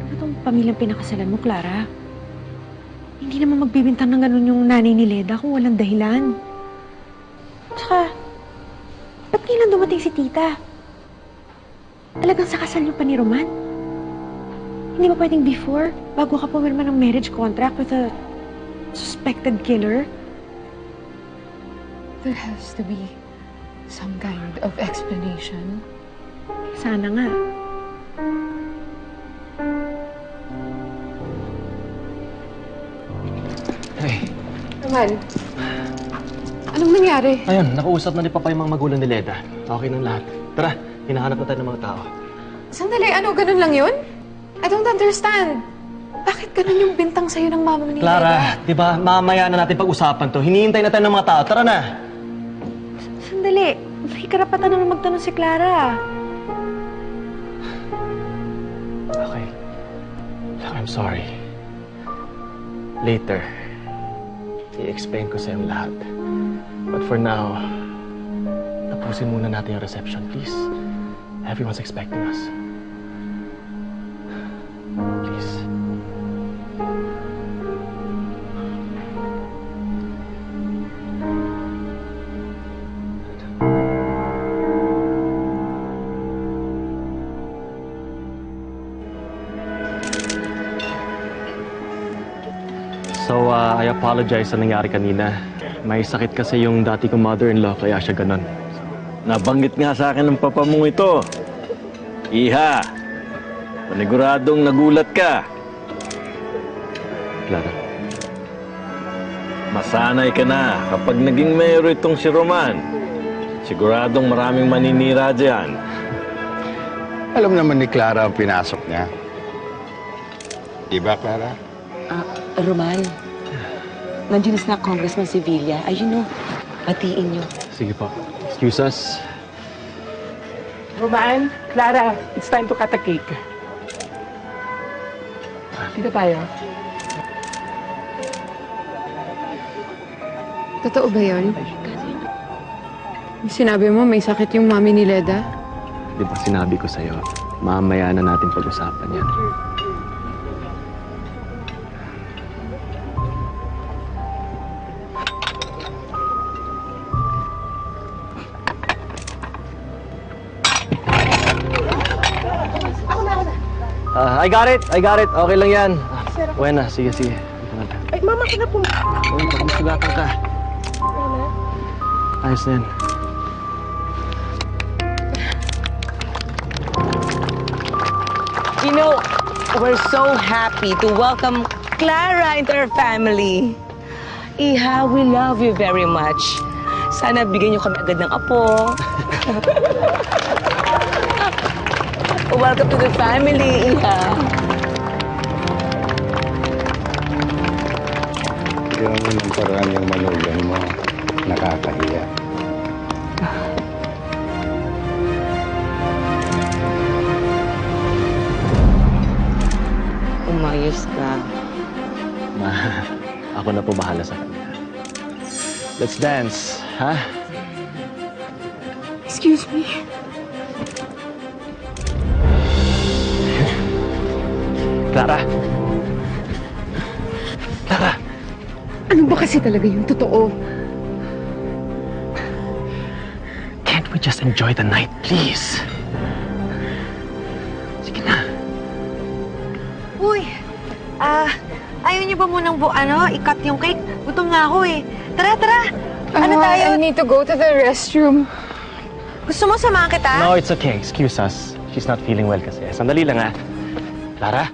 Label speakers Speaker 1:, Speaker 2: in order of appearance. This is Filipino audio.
Speaker 1: Ano tong pamilyang pinakasalan mo, Clara? Hindi naman magbibintang ng ganun yung nanay ni Leda kung walang dahilan. Tsaka, ba't kailan dumating si tita? Talagang sa kasal niyo pa ni Roman? Hindi ba pwedeng before, bago ka pumirma ng marriage contract with a suspected killer?
Speaker 2: There has to be some kind of explanation.
Speaker 1: Sana nga.
Speaker 3: Hey.
Speaker 2: Naman, anong nangyari?
Speaker 3: Ayun, nakausap na ni Papa yung mga magulang ni Leda. Okay ng lahat. Tara, hinahanap na tayo ng mga tao.
Speaker 2: Sandali, ano? Ganun lang yun? I don't understand. Bakit ganun yung bintang sa'yo ng mama ni
Speaker 3: Clara, di ba, mamaya na natin pag-usapan to. Hinihintay na tayo ng mga tao. Tara na!
Speaker 1: Sandali, may karapatan naman magtanong si Clara.
Speaker 3: Okay. Look, I'm sorry. Later, i-explain ko sa'yo ang lahat. But for now, tapusin muna natin yung reception, please. Everyone's expecting us. Please. So, I apologize sa nangyari kanina. May sakit kasi yung dati kong mother-in-law, kaya siya ganun.
Speaker 4: Nabanggit nga sa akin ng papa mong ito. Iha, paniguradong nagulat ka.
Speaker 3: Clara.
Speaker 4: Masanay ka na kapag naging mayor itong si Roman. Siguradong maraming maninira dyan.
Speaker 5: Alam naman ni Clara ang pinasok niya. Di ba, Clara?
Speaker 6: Roman, nandiyan na Congressman Sevilla. Ayun o, batiin niyo.
Speaker 3: Sige po. Excuse us.
Speaker 7: Roman, Clara, it's time to cut a cake. Dito tayo.
Speaker 2: Totoo ba yun? Sinabi mo may sakit yung mami ni Leda?
Speaker 3: Di ba sinabi ko sa'yo, mamaya na natin pag-usapan yan. I got it! Okay lang yan. Buena, sige.
Speaker 7: Ay, mama ka na po.
Speaker 3: Uy, pag-musugatan ka. Ayos na yan.
Speaker 6: You know, we're so happy to welcome Clara into our family. Iha, we love you very much. Sana bigyan niyo kami agad ng apo. Welcome to the family, Iha.
Speaker 5: Yung paraan yung manugang mo, nakakahiya.
Speaker 6: Umayos ka.
Speaker 3: Ma, ako na po bahala sa kanya. Let's dance, ha?
Speaker 2: Excuse me.
Speaker 3: Clara! Clara!
Speaker 2: Ano ba kasi talaga yung totoo?
Speaker 3: Can't we just enjoy the night, please? Sige na.
Speaker 1: Uy, ayaw niyo ba munang i-cut yung cake? Gutom na ako eh. Tara! Ano tayo?
Speaker 2: I need to go to the restroom.
Speaker 1: Gusto mo samahan kita?
Speaker 3: No, it's okay. Excuse us. She's not feeling well kasi. Sandali lang, ha? Clara?